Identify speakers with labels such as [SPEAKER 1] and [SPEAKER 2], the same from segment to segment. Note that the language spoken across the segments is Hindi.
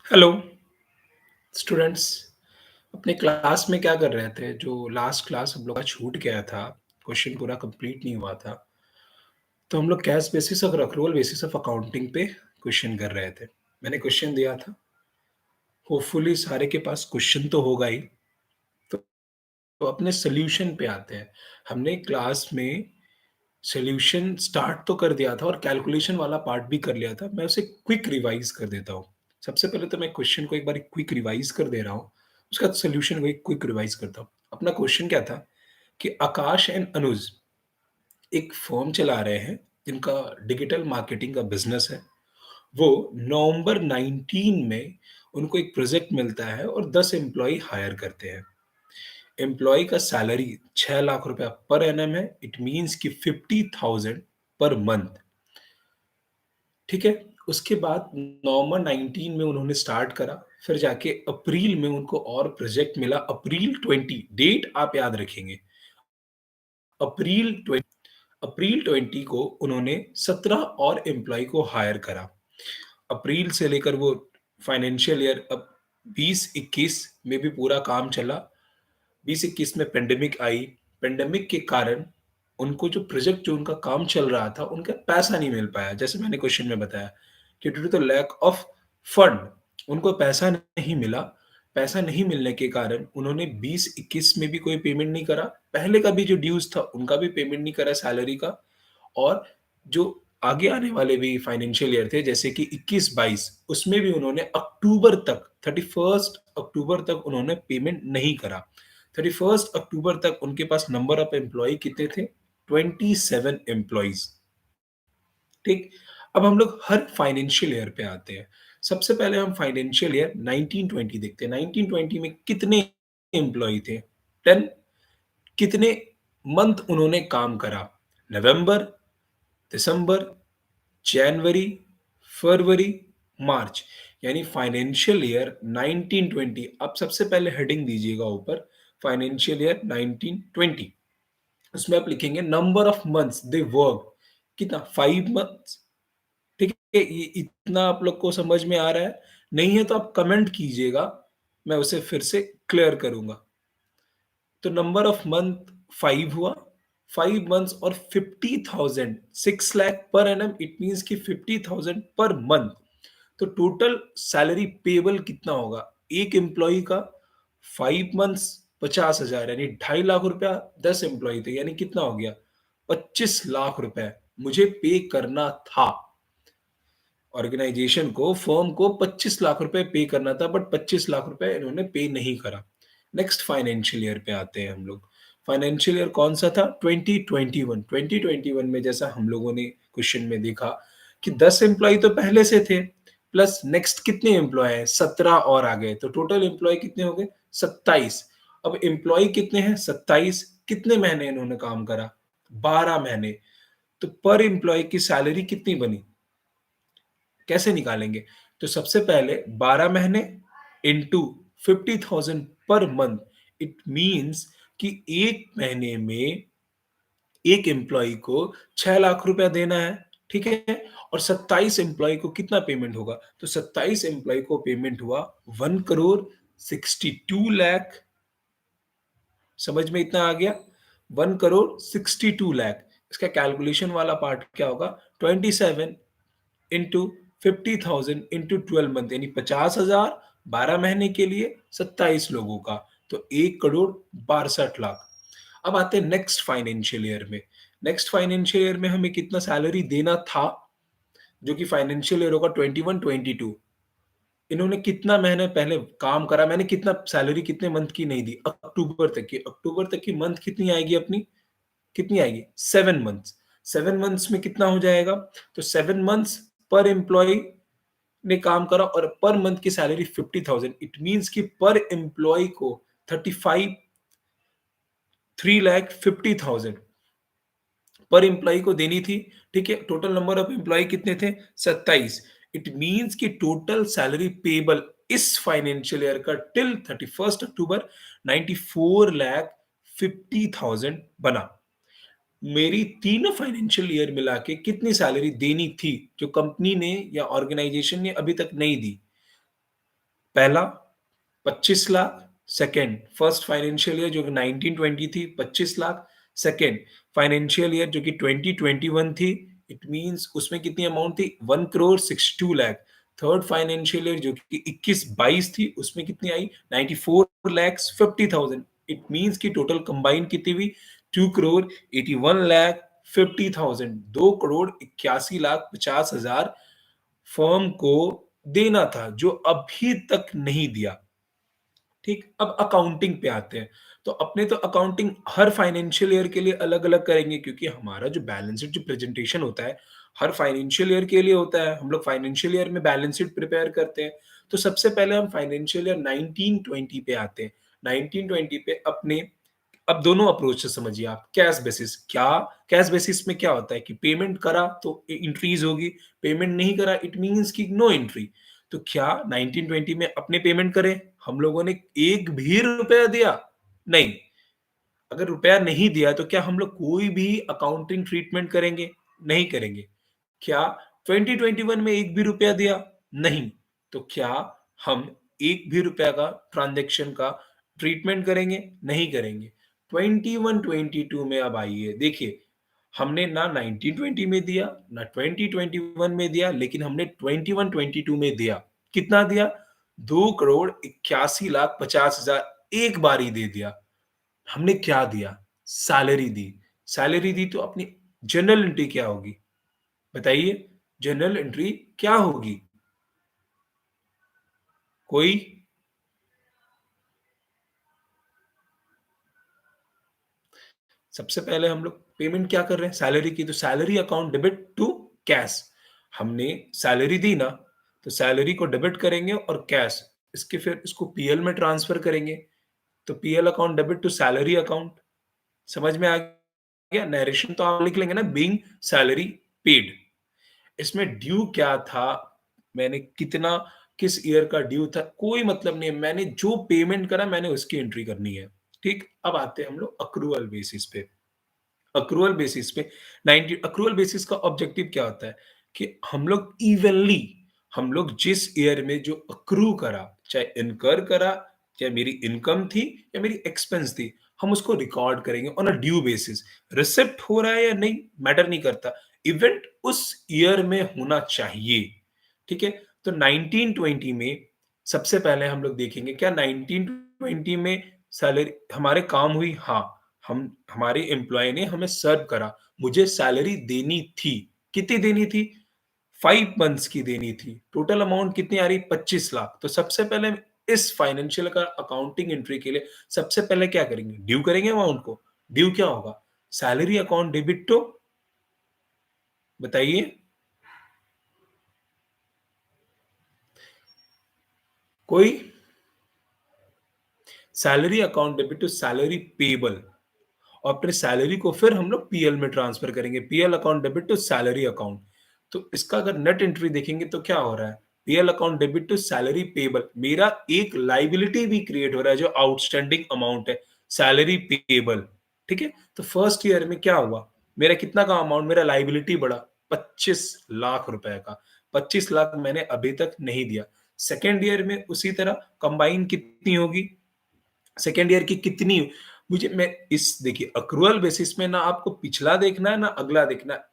[SPEAKER 1] Hello students. अपने क्लास में क्या कर रहे थे? जो लास्ट क्लास हम लोग का छूट गया था, क्वेश्चन पूरा कंप्लीट नहीं हुआ था, तो हम लोग कैश बेसिस और अक्रूवल बेसिस ऑफ अकाउंटिंग पे क्वेश्चन कर रहे थे। मैंने क्वेश्चन दिया था, होपफुली सारे के पास क्वेश्चन तो होगा ही। तो, तो अपने सोल्यूशन पे आते हैं। हमने क्लास में सॉल्यूशन स्टार्ट तो कर दिया था और कैलकुलेशन वाला पार्ट भी कर लिया था। मैं उसे क्विक रिवाइज कर देता हूँ। सबसे पहले तो मैं क्वेश्चन को एक बार क्विक रिवाइज कर दे रहा हूँ, उसका सॉल्यूशन को एक क्विक रिवाइज करता हूँ। अपना क्वेश्चन क्या था कि आकाश एंड अनुज एक फर्म चला रहे हैं जिनका डिजिटल मार्केटिंग का बिजनेस है। वो नवंबर 19 में उनको एक प्रोजेक्ट मिलता है और 10 एम्प्लॉय हायर करते हैं। एम्प्लॉय का सैलरी 6 लाख रुपया पर एनम है। इट मीन्स कि 50,000 पर मंथ। ठीक है। उसके बाद नवंबर 19 में उन्होंने स्टार्ट करा, फिर जाके अप्रैल में उनको और प्रोजेक्ट मिला। अप्रैल 20 डेट आप याद रखेंगे। अप्रैल 20 अप्रैल 20 को उन्होंने 17 और एम्प्लॉय को हायर करा। अप्रैल से लेकर वो फाइनेंशियल ईयर अब 20-21 में भी पूरा काम चला। 2021 में पेंडेमिक आई। पेंडेमिक के कारण उनको जो प्रोजेक्ट जो उनका काम चल रहा था, उनका पैसा नहीं मिल पाया। जैसे मैंने क्वेश्चन में बताया कि due to the lack of fund उनको पैसा नहीं मिला। पैसा नहीं मिलने के कारण उन्होंने 20-21 में भी कोई पेमेंट नहीं करा। पहले का भी जो ड्यूज था उनका भी पेमेंट नहीं करा सैलरी का। और जो आगे आने वाले भी फाइनेंशियल ईयर थे जैसे कि 21-22 उसमें भी उन्होंने अक्टूबर तक 31 अक्टूबर तक उन्होंने पेमेंट नहीं करा। 31 अक्टूबर तक उनके पास नंबर ऑफ एम्प्लॉय कितने थे? 27 एम्प्लॉइज। ठीक। अब हम लोग हर फाइनेंशियल ईयर पे आते हैं। सबसे पहले हम फाइनेंशियल ईयर 1920 देखते हैं। 1920 में कितने एम्प्लॉय थे? 10। कितने मंथ उन्होंने काम करा? नवंबर, दिसंबर, जनवरी, फरवरी, मार्च। यानी फाइनेंशियल ईयर 1920। अब सबसे पहले हेडिंग दीजिएगा ऊपर, फाइनेंशियल ईयर 1920। उसमें आप लिखेंगे number of months they work. कितना? 5 मंथ्स। ठीक है। ये इतना आप लोग को समझ में आ रहा है? नहीं है तो आप कमेंट कीजिएगा, मैं उसे फिर से क्लियर करूंगा। तो नंबर ऑफ मंथ 5 हुआ। 5 मंथ्स और 50,000, 6 lakh per annum. It means कि 50,000 पर मंथ। तो टोटल सैलरी पेबल कितना होगा एक एम्प्लॉय का? 5 मंथ्स 50,000 यानी 2.5 लाख रुपया। 10 एम्प्लॉय थे यानी कितना हो गया? 25 लाख रुपए मुझे पे करना था। ऑर्गेनाइजेशन को, फर्म को 25 लाख रुपए पे करना था, बट 25 लाख रुपए इन्होंने पे नहीं करा। नेक्स्ट फाइनेंशियल ईयर पे आते हैं हम लोग। फाइनेंशियल ईयर कौन सा था? 2021। 2021 में जैसा हम लोगों ने क्वेश्चन में देखा कि 10 एम्प्लॉय तो पहले से थे, प्लस नेक्स्ट कितने एम्प्लॉय हैं? 17 और आ गए, तो टोटल एम्प्लॉय कितने हो गए? 27। अब एम्प्लॉय कितने हैं? 27। कितने महीने इन्होंने काम करा? 12 महीने। तो पर एम्प्लॉय की सैलरी कितनी बनी? कैसे निकालेंगे? तो सबसे पहले 12 महीने into 50,000 per month. It means कि एक महीने में एक एम्प्लॉय को 6 लाख रुपया देना है। ठीक है। और 27 एम्प्लॉय को कितना पेमेंट होगा? तो 27 एम्प्लॉय को पेमेंट हुआ 1 करोड़ 62 लाख। समझ में इतना आ गया? 1 करोड़ 62 लाख। इसका कैलकुलेशन वाला पार्ट क्या होगा? 27 इंटू 50,000 इंटू 12 मंथ यानी 50,000। 12 महीने के लिए 27 लोगों का, तो 1 करोड़ 62 लाख। अब आते हैं नेक्स्ट फाइनेंशियल ईयर में। नेक्स्ट फाइनेंशियल ईयर में हमें कितना सैलरी देना था? जो कि फाइनेंशियल ईयर होगा 21-22। इन्होंने कितना महीने पहले काम करा? मैंने कितना सैलरी कितने मंथ की नहीं दी? अक्टूबर तक की। अक्टूबर तक की मंथ कितनी आएगी अपनी? कितनी आएगी? 7 मंथ्स। 7 मंथ्स में कितना हो जाएगा? तो 7 मंथ्स पर एम्प्लॉय ने काम करा और पर मंथ की सैलरी 50,000। इट मींस कि पर एम्प्लॉय को 35 3,50,000 पर एम्प्लॉय को देनी थी। ठीक है। टोटल नंबर ऑफ एम्प्लॉय कितने थे? 27। इट मींस कि टोटल सैलरी पेबल इस फाइनेंशियल ईयर का टिल 31 अक्टूबर 94,50,000 बना। मेरी तीनों फाइनेंशियल ईयर मिला के कितनी सैलरी देनी थी जो कंपनी ने या ऑर्गेनाइजेशन ने अभी तक नहीं दी? पहला 25 lakh, second first financial year जो कि 1920 थी 25 लाख, सेकंड फाइनेंशियल ईयर जो कि 2021 थी, इट मीन्स उसमें कितनी अमाउंट थी 1 crore 62 lakh. Third financial year जो कि 21-22 थी उसमें कितनी आई 94 लैक्स 50,000। इट मीन्स की टोटल कंबाइन कितनी हुई 2 करोड़ 81 लाख 50,000। 2 करोड़ 81 लाख 50,000 फर्म को देना था जो अभी तक नहीं दिया। ठीक, अब अकाउंटिंग पे आते हैं। तो अपने तो अकाउंटिंग हर फाइनेंशियल ईयर के लिए अलग-अलग करेंगे क्योंकि हमारा जो बैलेंस शीट जो प्रेजेंटेशन होता है, हर फाइनेंशियल ईयर के लिए होता है। हम लोग फाइनेंशियल ईयर में बैलेंस शीट प्रिपेयर करते हैं। तो सबसे पहले हम फाइनेंशियल ईयर 1920 पे आते हैं। 1920 पे अपने अब दोनों अप्रोच से समझिए आप। कैश बेसिस क्या, कैश बेसिस में क्या होता है कि पेमेंट करा तो एंट्रीज होगी, पेमेंट नहीं करा इट मींस कि नो एंट्री। तो क्या 1920 में अपने पेमेंट करें, हम लोगों ने एक भी रुपया दिया नहीं। अगर रुपया नहीं दिया तो क्या हम लोग कोई भी अकाउंटिंग ट्रीटमेंट करेंगे, नहीं करेंगे। क्या 2021 में एक भी रुपया दिया, नहीं। तो क्या हम एक भी रुपया का ट्रांजैक्शन का ट्रीटमेंट करेंगे, नहीं करेंगे। 21-22 में अब आइए देखिए, हमने ना 1920 में दिया ना 2021 में दिया, लेकिन हमने 21-22 में दिया। कितना दिया 2 करोड़ 81 लाख 50,000 एक बार ही दे दिया। हमने क्या दिया सैलरी दी। सैलरी दी तो अपनी जनरल एंट्री क्या होगी बताइए, जनरल एंट्री क्या होगी? कोई सबसे पहले हम लोग पेमेंट क्या कर रहे हैं सैलरी की, तो salary account debit to cash. हमने सैलरी दी ना, तो सैलरी को डेबिट करेंगे और कैश इसके फिर इसको पीएल में ट्रांसफर करेंगे। तो PL account debit to salary account. समझ में आ गया? नरेशन तो आप लिख लेंगे ना, बीइंग सैलरी पेड। इसमें ड्यू क्या था, मैंने कितना किस ईयर का ड्यू था, कोई मतलब नहीं है। मैंने जो पेमेंट करा मैंने उसकी एंट्री करनी है। ठीक, अब आते हैं हम लोग अक्रूवल बेसिस पे। अक्रूवल बेसिस पे 90 अक्रूवल बेसिस का ऑब्जेक्टिव क्या होता है कि हम लोग इवनली, हम लोग जिस ईयर में जो अक्रू करा, चाहे इनकर करा, चाहे मेरी इनकम थी या मेरी एक्सपेंस थी, हम उसको रिकॉर्ड करेंगे on a due basis. Receipt हो रहा है या नहीं मैटर नहीं करता, इवेंट उस ईयर में होना चाहिए। ठीक है, तो 1920 में सबसे पहले हम लोग देखेंगे क्या 1920 में सैलरी हमारे काम हुई, हाँ। हम हमारे एम्प्लॉय ने हमें सर्व करा, मुझे सैलरी देनी थी। कितनी देनी थी 5 मंथ्स की देनी थी। टोटल अमाउंट कितनी आ रही 25 लाख। तो सबसे पहले इस फाइनेंशियल का अकाउंटिंग एंट्री के लिए सबसे पहले क्या करेंगे, ड्यू करेंगे अमाउंट को। ड्यू क्या होगा सैलरी अकाउंट डेबिट टू, बताइए कोई। Salary account debit to salary payable, और अपने सैलरी को फिर हम लोग पीएल में ट्रांसफर करेंगे। PL account debit to salary account. तो इसका अगर नेट एंट्री देखेंगे तो क्या हो रहा है, PL account debit to salary payable. मेरा एक लाइबिलिटी भी क्रिएट हो रहा है जो आउटस्टैंडिंग अमाउंट है, सैलरी पेबल। ठीक है, तो फर्स्ट ईयर में क्या हुआ, मेरा कितना का अमाउंट, मेरा लाइबिलिटी बढ़ा 25 लाख रुपए का। 25 लाख मैंने अभी तक नहीं दिया। सेकेंड ईयर में उसी तरह कंबाइन कितनी होगी, सेकेंड ईयर की कितनी, मुझे मैं इस देखिए अक्रूवल बेसिस में ना आपको पिछला देखना है ना अगला देखना है।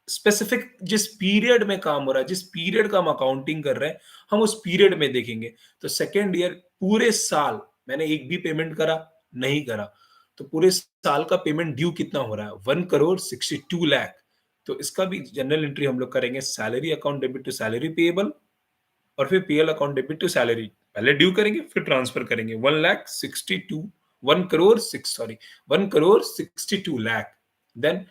[SPEAKER 1] स्पेसिफिक जिस पीरियड में काम हो रहा है, जिस पीरियड का हम अकाउंटिंग कर रहे हैं, हम उस पीरियड में देखेंगे। तो सेकेंड ईयर पूरे साल मैंने एक भी पेमेंट करा नहीं करा, तो पूरे साल का पेमेंट ड्यू कितना हो रहा है 1 करोड़ 62 लाख। तो इसका भी जनरल एंट्री हम लोग करेंगे, salary account debit to salary payable और फिर PL account debit to salary. पहले ड्यू करेंगे फिर ट्रांसफर करेंगे 1 करोड़ 6 सॉरी 1 करोड़ 62 लाख। देन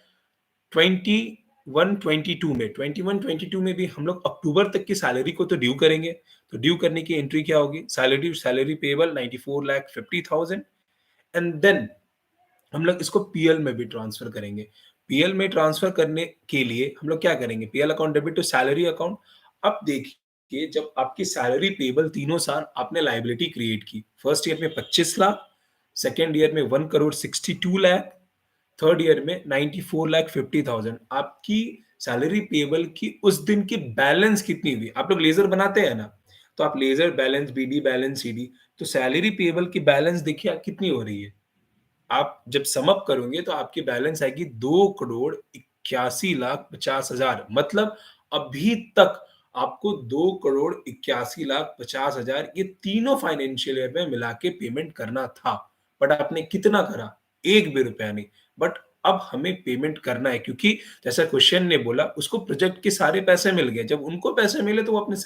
[SPEAKER 1] 21-22 में भी हम लोग अक्टूबर तक की सैलरी को तो ड्यू करेंगे। तो ड्यू करने की एंट्री क्या होगी, salary salary payable 94 lakh 50,000। And then हम लोग इसको पीएल में भी ट्रांसफर करेंगे। पीएल में ट्रांसफर करने के लिए हम लोग क्या करेंगे, PL account debit to salary account. अब देखिए जब आपकी सैलरी पेबल तीनों साल आपने लायबिलिटी क्रिएट की, फर्स्ट ईयर में 25 लाख, सेकेंड ईयर में 1 करोड़ 62 लाख, थर्ड ईयर में 94 लाख 50,000। आपकी सैलरी पेबल की उस दिन की बैलेंस कितनी हुई, आप लोग लेजर बनाते हैं ना, तो आप ledger balance, BD balance, CD, तो सैलरी पेएबल की बैलेंस देखिए कितनी हो रही है। आप जब सम अप करोगे तो आपकी बैलेंस आएगी 2,81,50,000 मतलब अभी तक आपको 2,81,50,000 ये तीनों फाइनेंशियल ईयर में मिला के पेमेंट करना था। बट आपने कितना करा? 1 भी रुपया नहीं। बट अब हमें पेमेंट करना है क्योंकि जैसा क्वेश्चन ने बोला उसको प्रोजेक्ट के सारे पैसे मिल गए। जब उनको पैसे मिले तो वो अपने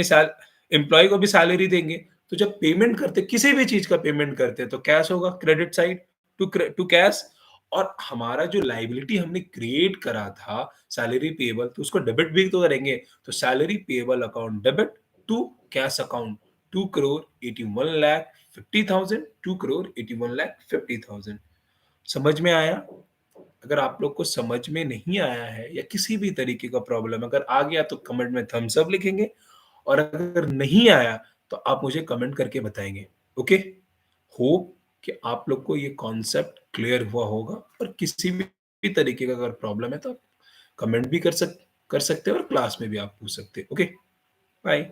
[SPEAKER 1] सैल एम्प्लॉयी को भी सैलरी देंगे। तो जब पेमेंट करते किसी भी चीज़ का पेमेंट करते हैं तो कैश होगा क्रेडिट साइड टू कैश और हमारा जो लायबिलिटी हमने क्रिएट करा था सैलरी पेएबल तो उसको डेबिट भी तो करेंगे। तो salary payable account debit to cash account 2 crore 81 lakh 50,000 2 crore 81 lakh 50,000 समझ में आया? अगर आप लोग को समझ में नहीं आया है या किसी भी तरीके का प्रॉब्लम अगर आ गया तो कमेंट में थम्स अप लिखेंगे और अगर नहीं आया तो आप मुझे कमेंट करके बताएँगे। ओके? होप कि आप लोग को ये कॉन्सेप्ट क्लियर हुआ होगा और किसी भी तरीके का अगर प्रॉब्लम है तो आप कमेंट भी कर सकते हो और क्लास में भी आप पूछ सकते हो। ओके? बाय।